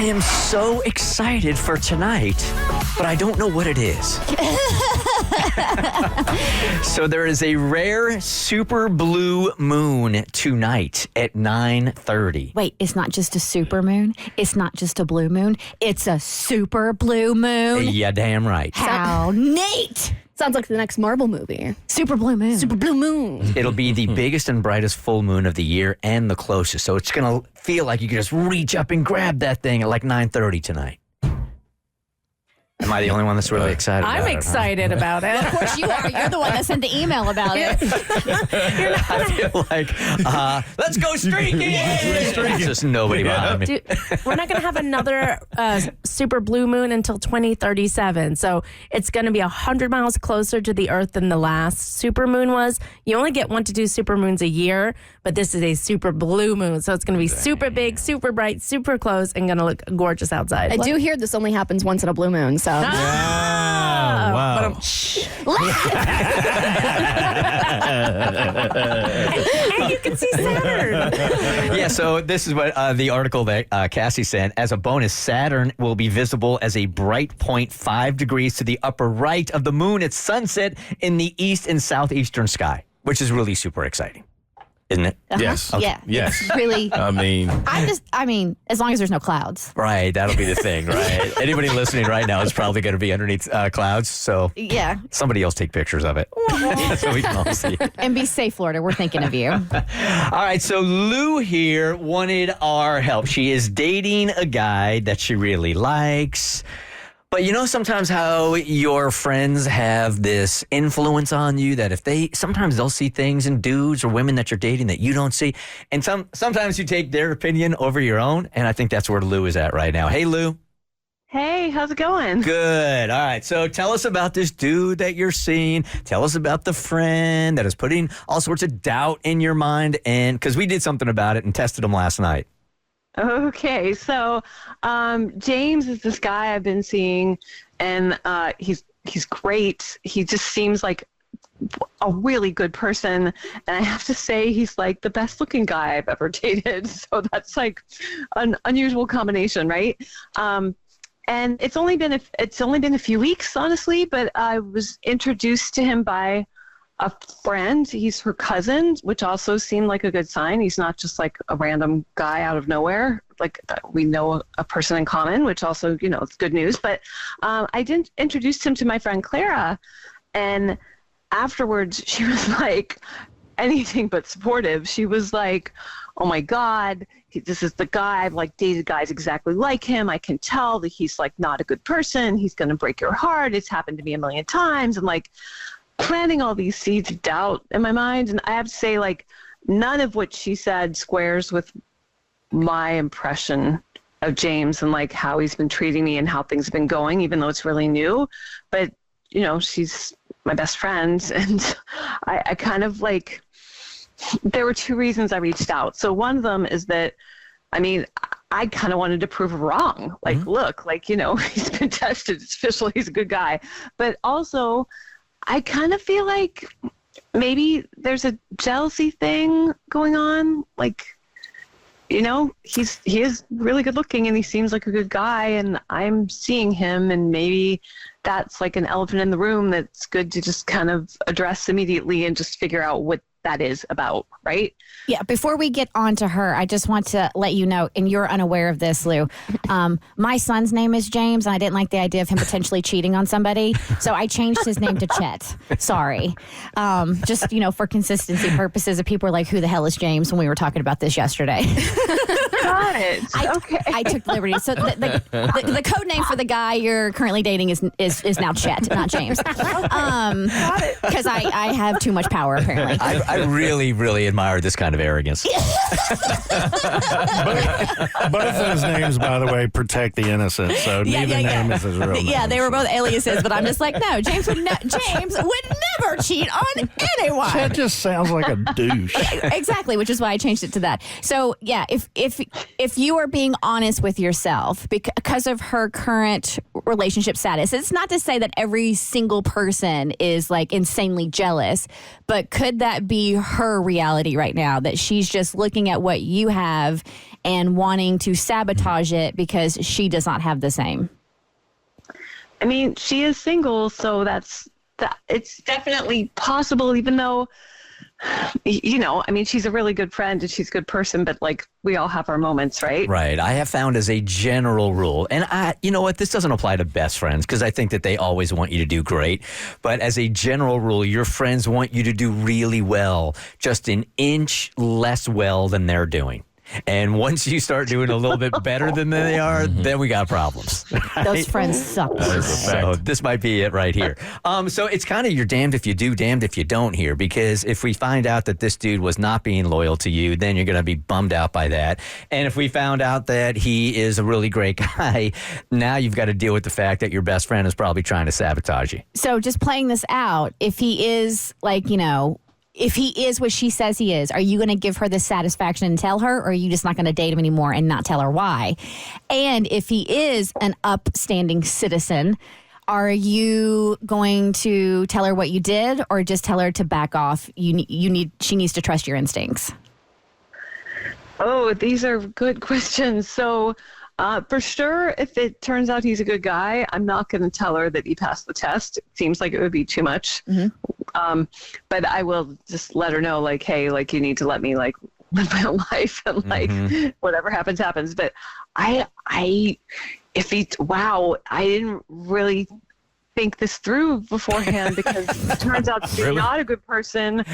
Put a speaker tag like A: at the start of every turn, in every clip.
A: I am so excited for tonight, but I don't know what it is. So there is a rare super blue moon tonight at 9:30.
B: Wait, it's not just a super moon. It's not just a blue moon. It's a super blue moon.
A: Yeah, damn right.
B: How neat!
C: Sounds like the next Marvel movie.
B: Super blue moon.
C: Super blue moon.
A: It'll be the biggest and brightest full moon of the year and the closest. So it's going to feel like you can just reach up and grab that thing at like 9:30 tonight. Am I the only one that's really excited about it?
D: I'm excited about it.
B: Of course you are. You're the one that sent the email about it.
A: I feel like, let's go streaking! There's just nobody behind me.
D: Dude, we're not going to have another super blue moon until 2037. So it's going to be 100 miles closer to the Earth than the last super moon was. You only get 1 to 2 super moons a year, but this is a super blue moon. So it's going to be super big, super bright, super close, and going to look gorgeous outside.
C: I do hear this only happens once in a blue moon, so.
E: Wow.
D: And you can see Saturn.
A: Yeah, so this is what the article that Cassie sent. As a bonus, Saturn will be visible as a bright point 5 degrees to the upper right of the moon at sunset in the east and southeastern sky, which is really super exciting, isn't it?
E: Yes.
B: Okay. Yeah.
E: Yes.
B: It's really.
E: I mean,
B: As long as there's no clouds.
A: Right, that'll be the thing, right? Anybody listening right now is probably going to be underneath clouds, so
B: Yeah.
A: somebody else take pictures of it so we can all see it.
B: And be safe, Florida. We're thinking of you.
A: All right, so Lou here wanted our help. She is dating a guy that she really likes. But you know sometimes how your friends have this influence on you that sometimes they'll see things in dudes or women that you're dating that you don't see. And sometimes you take their opinion over your own. And I think that's where Lou is at right now. Hey, Lou.
F: Hey, how's it going?
A: Good. All right. So tell us about this dude that you're seeing. Tell us about the friend that is putting all sorts of doubt in your mind. And because we did something about it and tested him last night.
F: Okay, so James is this guy I've been seeing, and he's great. He just seems like a really good person, and I have to say he's like the best looking guy I've ever dated. So that's like an unusual combination, right? And it's only been a few weeks, honestly, but I was introduced to him by a friend. He's her cousin, which also seemed like a good sign. He's not just like a random guy out of nowhere. Like we know a person in common, which also, it's good news. But I didn't introduce him to my friend Clara, and afterwards she was like anything but supportive. She was like, "Oh my God, this is the guy. I've like dated guys exactly like him. I can tell that he's like not a good person. He's going to break your heart. It's happened to me a million times." And like planting all these seeds of doubt in my mind. And I have to say, like, none of what she said squares with my impression of James and like how he's been treating me and how things have been going, even though it's really new. But, she's my best friend. And I kind of like, there were 2 reasons I reached out. So one of them is that, I kind of wanted to prove her wrong. Like, look, like, he's been tested. It's official. He's a good guy. But also, I kind of feel like maybe there's a jealousy thing going on. Like, he is really good looking and he seems like a good guy, and I'm seeing him, and maybe that's like an elephant in the room that's good to just kind of address immediately and just figure out what that is about, right?
B: Yeah, before we get on to her, I just want to let you know, and you're unaware of this, Lou, my son's name is James, and I didn't like the idea of him potentially cheating on somebody, so I changed his name to Chet. Sorry. Just, for consistency purposes, if people were like, who the hell is James, when we were talking about this yesterday.
F: Got it. Okay.
B: I took liberty. So the code name for the guy you're currently dating is now Chet, not James. Because I have too much power, apparently.
A: I really, really admire this kind of arrogance.
E: both those names, by the way, protect the innocent. So neither name is his real name.
B: Yeah, they were both aliases, but I'm just like, no, James would never cheat on anyone.
E: That just sounds like a douche.
B: Exactly, which is why I changed it to that. So yeah, if if you are being honest with yourself because of her current relationship status, it's not to say that every single person is like insanely jealous, but could that be her reality right now, that she's just looking at what you have and wanting to sabotage it because she does not have the same?
F: I mean, she is single, so it's definitely possible, even though, I mean, she's a really good friend and she's a good person, but like we all have our moments, right?
A: Right. I have found as a general rule, and you know what, this doesn't apply to best friends because I think that they always want you to do great. But as a general rule, your friends want you to do really well, just an inch less well than they're doing. And once you start doing a little bit better than they are, then we got problems.
B: Those friends suck.
A: So this might be it right here. So it's kind of you're damned if you do, damned if you don't here, because if we find out that this dude was not being loyal to you, then you're going to be bummed out by that. And if we found out that he is a really great guy, now you've got to deal with the fact that your best friend is probably trying to sabotage you.
B: So just playing this out, if he is if he is what she says he is, are you going to give her the satisfaction and tell her, or are you just not going to date him anymore and not tell her why? And if he is an upstanding citizen, are you going to tell her what you did, or just tell her to back off? She needs to trust your instincts.
F: Oh, these are good questions. So for sure, if it turns out he's a good guy, I'm not going to tell her that he passed the test. It seems like it would be too much. Mm-hmm. But I will just let her know, like, hey, like, you need to let me, like, live my life and, like, whatever happens, happens. But I didn't really think this through beforehand because it turns out to be not a good person.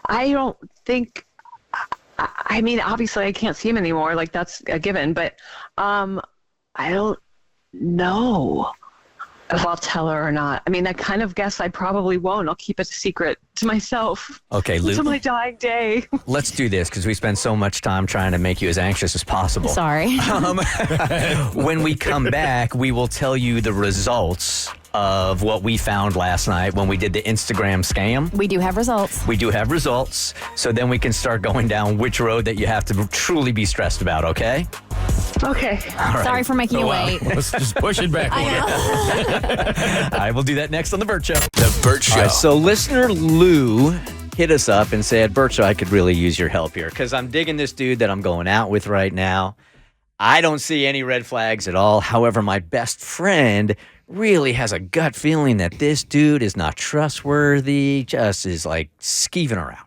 F: I don't think... I mean, obviously, I can't see him anymore. Like, that's a given. But I don't know if I'll tell her or not. I mean, I kind of guess I probably won't. I'll keep it a secret to myself.
A: Okay, Luke.
F: Until my dying day.
A: Let's do this because we spend so much time trying to make you as anxious as possible.
B: Sorry.
A: When we come back, we will tell you the results of what we found last night when we did the Instagram scam.
B: We do have results.
A: We do have results. So then we can start going down which road that you have to truly be stressed about, okay?
F: Okay.
A: All right.
B: Sorry for making you wait.
E: Let's just push it back.
A: I will do that next on The Bert Show.
G: The Bert Show.
A: All right, so listener Lou hit us up and said, Bert Show, I could really use your help here because I'm digging this dude that I'm going out with right now. I don't see any red flags at all. However, my best friend really has a gut feeling that this dude is not trustworthy, just is like skeeving her out.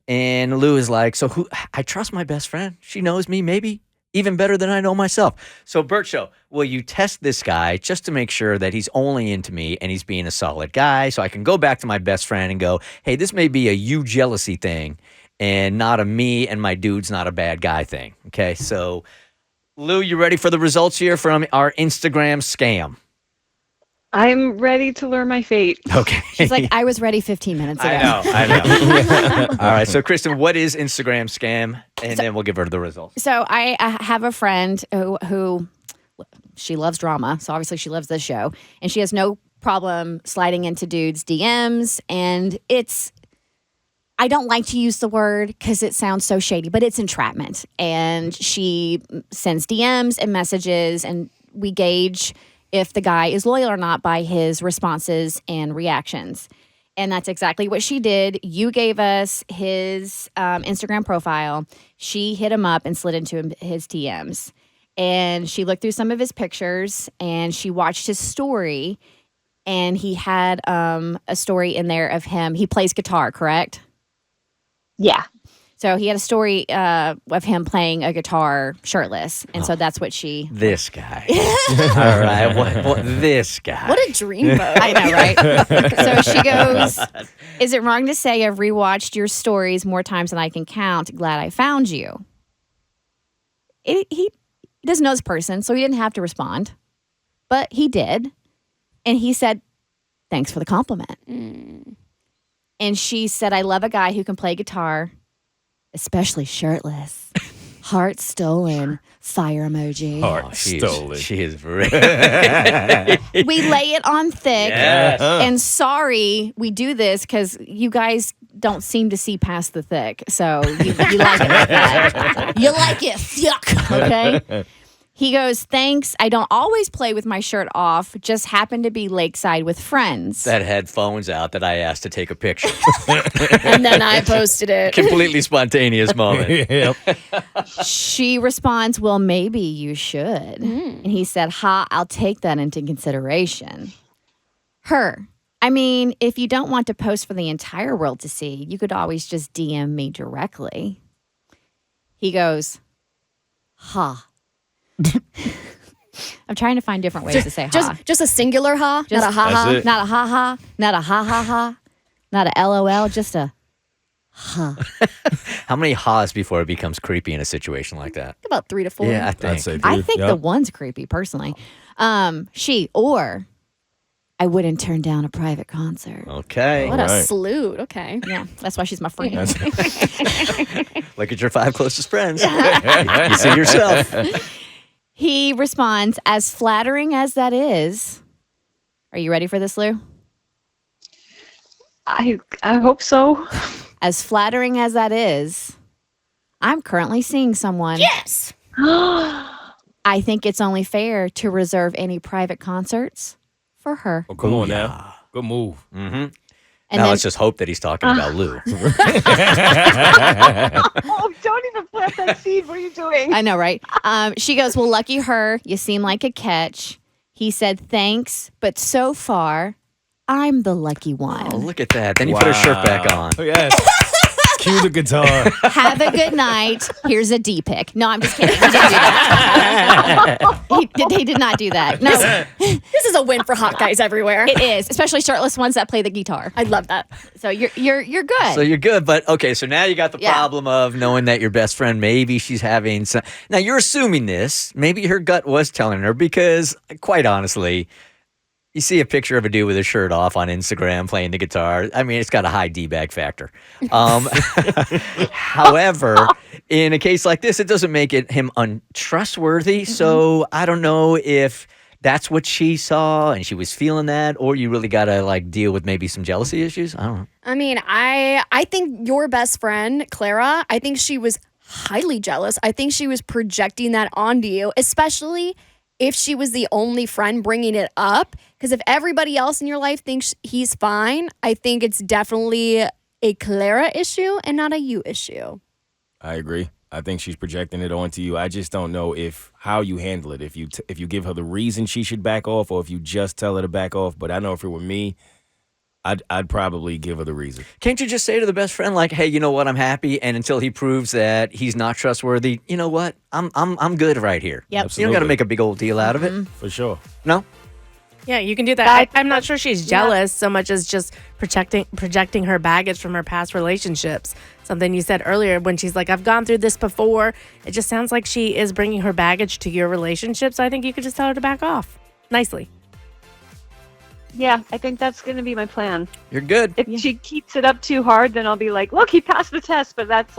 A: And Lou is like, so I trust my best friend. She knows me maybe even better than I know myself. So Bert Show, will you test this guy just to make sure that he's only into me and he's being a solid guy so I can go back to my best friend and go, hey, this may be a you jealousy thing and not a me and my dude's not a bad guy thing. Okay, so Lou, you ready for the results here from our Instagram scam?
F: I'm ready to learn my fate.
A: Okay.
B: She's like, I was ready 15 minutes ago.
A: I know. All right. So, Kristen, what is Instagram scam? And then we'll give her the results.
B: So I have a friend who she loves drama. So obviously she loves this show. And she has no problem sliding into dudes' DMs. And I don't like to use the word because it sounds so shady, but it's entrapment. And she sends DMs and messages, and we gauge if the guy is loyal or not by his responses and reactions. And that's exactly what she did. You gave us his Instagram profile. She hit him up and slid into his DMs. And she looked through some of his pictures, and she watched his story. And he had a story in there of him. He plays guitar, correct?
F: Yeah.
B: So he had a story of him playing a guitar shirtless. And so that's what she...
A: This guy. All right. What this guy.
C: What a dreamboat.
B: I know, right? So she goes, is it wrong to say I've rewatched your stories more times than I can count? Glad I found you. He doesn't know this person, so he didn't have to respond. But he did. And he said, thanks for the compliment. And she said, I love a guy who can play guitar, especially shirtless. Heart stolen. Fire emoji.
E: Heart stolen.
A: She is very...
B: We lay it on thick.
A: Yes.
B: And sorry we do this because you guys don't seem to see past the thick. So you like it like that. You like it thick, okay? He goes, thanks. I don't always play with my shirt off. Just happen to be lakeside with friends.
A: That had phones out that I asked to take a picture.
C: And then I posted it.
A: Completely spontaneous moment.
E: Yep.
B: She responds, well, maybe you should. And he said, I'll take that into consideration. Her. I mean, if you don't want to post for the entire world to see, you could always just DM me directly. He goes, I'm trying to find different ways to say ha.
C: Just a singular ha,
B: Just-
C: not a ha ha.
E: That's it.
B: Not a ha ha, not a ha ha ha, not a LOL, just a ha.
A: How many ha's before it becomes creepy in a situation like that?
C: About 3 to 4.
A: Yeah, I think.
E: I'd say
B: I
E: three.
B: think
E: Yep.
B: the one's creepy personally. Or I wouldn't turn down a private concert.
A: Okay.
C: What a
E: Right.
C: salute. Okay.
B: Yeah, that's why she's my friend.
A: Look at your 5 closest friends. You see yourself.
B: He responds, as flattering as that is. Are you ready for this, Lou?
F: I hope so.
B: As flattering as that is, I'm currently seeing someone.
C: Yes.
B: I think it's only fair to reserve any private concerts for her.
E: Oh, come on now. Good move.
B: And
A: Now
B: then
A: let's just hope that he's talking about Lou.
F: Oh, don't even plant that seed. What are you doing?
B: I know, right? She goes, well, lucky her. You seem like a catch. He said, thanks, but so far, I'm the lucky one.
A: Oh, look at that. Then you put her shirt back on.
E: Yes. Cue the guitar.
B: Have a good night. Here's a D pic. No, I'm just kidding. He didn't do that. He did not do that. No,
C: This is a win for hot guys everywhere.
B: it is, especially shirtless ones that play the guitar.
C: I love that.
B: So you're good.
A: So you're good, but okay, so now you got the
B: Yeah.
A: problem of knowing that your best friend, maybe she's having some. Now you're assuming this. Maybe her gut was telling her because, quite honestly, you see a picture of a dude with his shirt off on Instagram playing the guitar. I mean, it's got a high D-bag factor. However, in a case like this, it doesn't make him untrustworthy. So I don't know if that's what she saw and she was feeling that, or you really got to like deal with maybe some jealousy issues. I don't know.
C: I mean, I think your best friend, Clara, I think she was highly jealous. I think she was projecting that onto you, especially if she was the only friend bringing it up. Because if everybody else in your life thinks he's fine, I think it's definitely a Clara issue and not a you issue.
G: I agree. I think she's projecting it onto you. I just don't know how you handle it. If you give her the reason she should back off, or if you just tell her to back off. But I know if it were me, I'd probably give her the reason.
A: Can't you just say to the best friend, like, "Hey, you know what? I'm happy," and until he proves that he's not trustworthy, you know what? I'm good right here.
B: Yep.
A: You don't got to
G: Absolutely.
A: make a big old deal out of it.
G: For sure.
A: No.
D: Yeah, you can do that. I'm not sure she's jealous so much as just projecting her baggage from her past relationships. Something you said earlier when she's like, I've gone through this before. It just sounds like she is bringing her baggage to your relationship. So I think you could just tell her to back off nicely.
F: Yeah, I think that's going to be my plan.
A: You're good.
F: If she keeps it up too hard, then I'll be like, look, he passed the test. But that's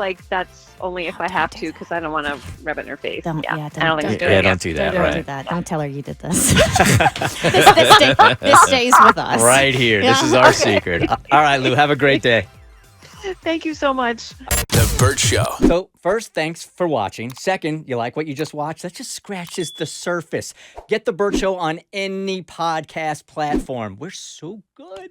F: only if I have to, because I don't want to rub it in her face.
B: Don't-
F: yeah,
B: yeah,
F: I don't think
B: don't-
F: it's good.
A: Yeah, don't do that.
B: Don't
A: Right.
B: do that. Don't tell her you did this. this stays with us.
A: Right here. This is our secret. All right, Lou. Have a great day.
F: Thank you so much.
H: The Bert Show.
A: So, first, thanks for watching. Second, you like what you just watched? That just scratches the surface. Get the Bert Show on any podcast platform. We're so good.